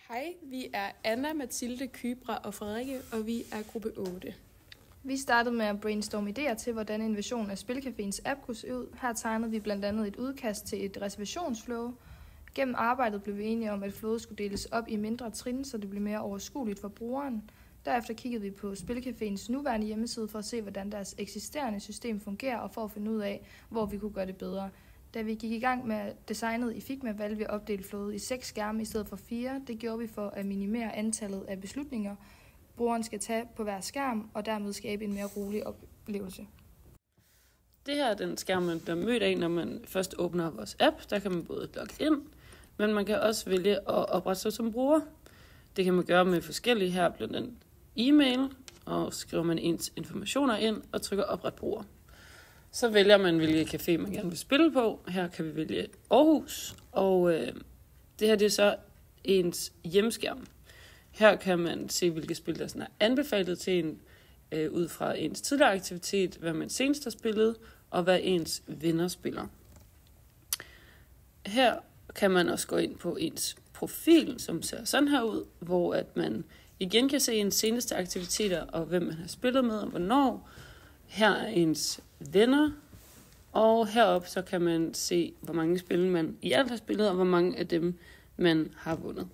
Hej, vi er Anna, Mathilde, Kybra og Frederikke, og vi er gruppe 8. Vi startede med at brainstorme idéer til, hvordan en version af Spilcaféens app kunne se ud. Her tegnede vi blandt andet et udkast til et reservationsflow. Gennem arbejdet blev vi enige om, at flowet skulle deles op i mindre trin, så det blev mere overskueligt for brugeren. Derefter kiggede vi på Spilcaféens nuværende hjemmeside for at se, hvordan deres eksisterende system fungerer, og for at finde ud af, hvor vi kunne gøre det bedre. Da vi gik i gang med designet i Figma, valgte vi at opdele flowet i 6 skærme i stedet for 4. Det gjorde vi for at minimere antallet af beslutninger, brugeren skal tage på hver skærm, og dermed skabe en mere rolig oplevelse. Det her er den skærm, man bliver mødt af, når man først åbner vores app. Der kan man både logge ind, men man kan også vælge at oprette sig som bruger. Det kan man gøre med forskellige her, blandt andet e-mail, og skriver man ens informationer ind og trykker opret bruger. Så vælger man, hvilket café man gerne vil spille på. Her kan vi vælge Aarhus, og det her det er så ens hjemskærm. Her kan man se, hvilke spil, der sådan er anbefalet til en, ud fra ens tidligere aktivitet, hvad man senest har spillet, og hvad ens venner spiller. Her kan man også gå ind på ens profil, som ser sådan her ud, hvor at man igen kan se ens seneste aktiviteter, og hvem man har spillet med, og hvornår. Her er ens venner, og heroppe så kan man se, hvor mange spil man i alt har spillet, og hvor mange af dem man har vundet.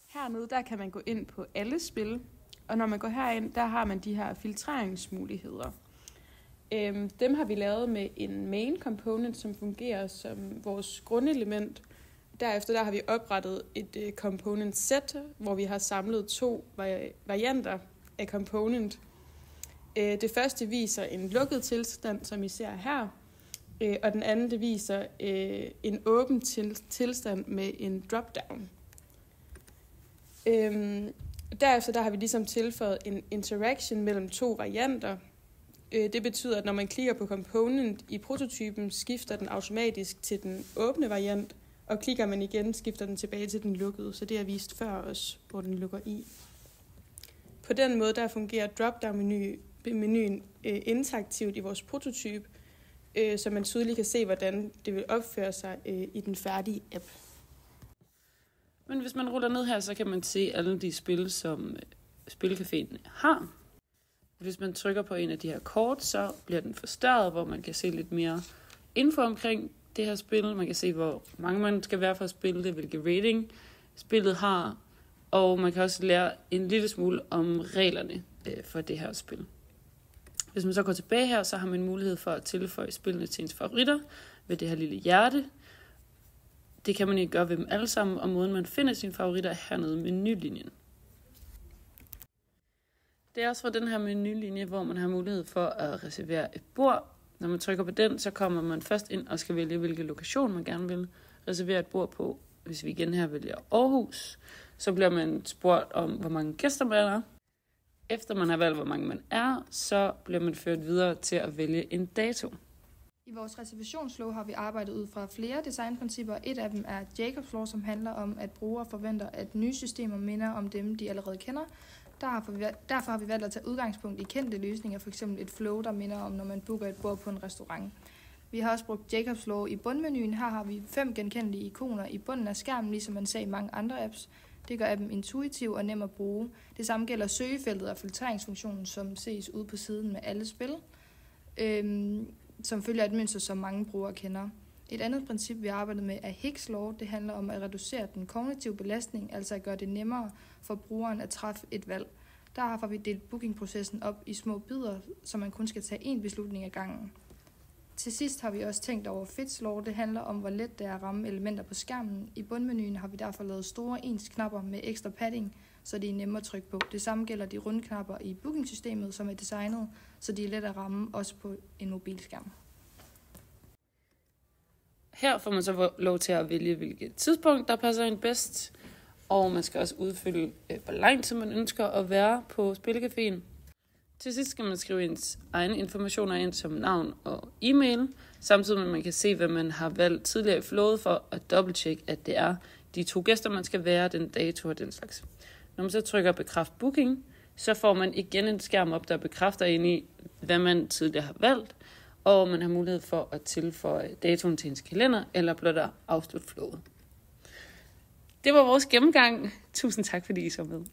Hernede der kan man gå ind på alle spil, og når man går herind, der har man de her filtreringsmuligheder. Dem har vi lavet med en main component, som fungerer som vores grundelement. Derefter der har vi oprettet et component set, hvor vi har samlet 2 varianter af component. Det første viser en lukket tilstand, som I ser her, og den anden det viser en åben tilstand med en dropdown. Derefter der har vi ligesom tilføjet en interaction mellem 2 varianter. Det betyder, at når man klikker på component i prototypen, skifter den automatisk til den åbne variant, og klikker man igen, skifter den tilbage til den lukkede, så det er vist før os, hvor den lukker i. På den måde der fungerer dropdown-menuen interaktivt i vores prototype, så man tydeligt kan se, hvordan det vil opføre sig i den færdige app. Men hvis man ruller ned her, så kan man se alle de spil, som Spilcaféen har. Hvis man trykker på en af de her kort, så bliver den forstørret, hvor man kan se lidt mere info omkring det her spil. Man kan se, hvor mange man skal være for at spille det, hvilke rating spillet har, og man kan også lære en lille smule om reglerne for det her spil. Hvis man så går tilbage her, så har man mulighed for at tilføje spillene til ens favoritter ved det her lille hjerte. Det kan man ikke gøre ved dem alle sammen, og måden man finder sine favoritter er hernede i menulinjen. Det er også fra den her menulinje, hvor man har mulighed for at reservere et bord. Når man trykker på den, så kommer man først ind og skal vælge, hvilken lokation man gerne vil reservere et bord på. Hvis vi igen her vælger Aarhus, så bliver man spurgt om, hvor mange gæster man er. Efter man har valgt, hvor mange man er, så bliver man ført videre til at vælge en dato. I vores reservationsflow har vi arbejdet ud fra flere designprincipper. Et af dem er Jacobs Law, som handler om, at brugere forventer, at nye systemer minder om dem, de allerede kender. Derfor har vi valgt at tage udgangspunkt i kendte løsninger, f.eks. et flow, der minder om, når man booker et bord på en restaurant. Vi har også brugt Jacobs Law i bundmenuen. Her har vi 5 genkendelige ikoner i bunden af skærmen, ligesom man ser i mange andre apps. Det gør appen intuitiv og nem at bruge. Det samme gælder søgefeltet og filtreringsfunktionen, som ses ude på siden med alle spil, som følger et mønster, som mange brugere kender. Et andet princip, vi arbejder med, er Hicks Law. Det handler om at reducere den kognitive belastning, altså at gøre det nemmere for brugeren at træffe et valg. Der har vi delt bookingprocessen op i små bidder, så man kun skal tage én beslutning ad gangen. Til sidst har vi også tænkt over Fits Law. Det handler om, hvor let det er at ramme elementer på skærmen. I bundmenuen har vi derfor lavet store ens knapper med ekstra padding, så de er nemme at trykke på. Det samme gælder de runde knapper i bookingsystemet, som er designet, så de er let at ramme også på en mobilskærm. Her får man så lov til at vælge, hvilket tidspunkt, der passer ind bedst. Og man skal også udfylde, hvor lang tid man ønsker at være på Spilcaféen. Til sidst skal man skrive ens egne informationer ind som navn og e-mail, samtidig med at man kan se, hvad man har valgt tidligere i flowet for at dobbelttjekke, at det er de 2 gæster, man skal være, den dato og den slags. Når man så trykker bekræft booking, så får man igen en skærm op, der bekræfter ind i, hvad man tidligere har valgt, og man har mulighed for at tilføje datoen til ens kalender, eller blot at afslutte flowet. Det var vores gennemgang. Tusind tak, fordi I så med.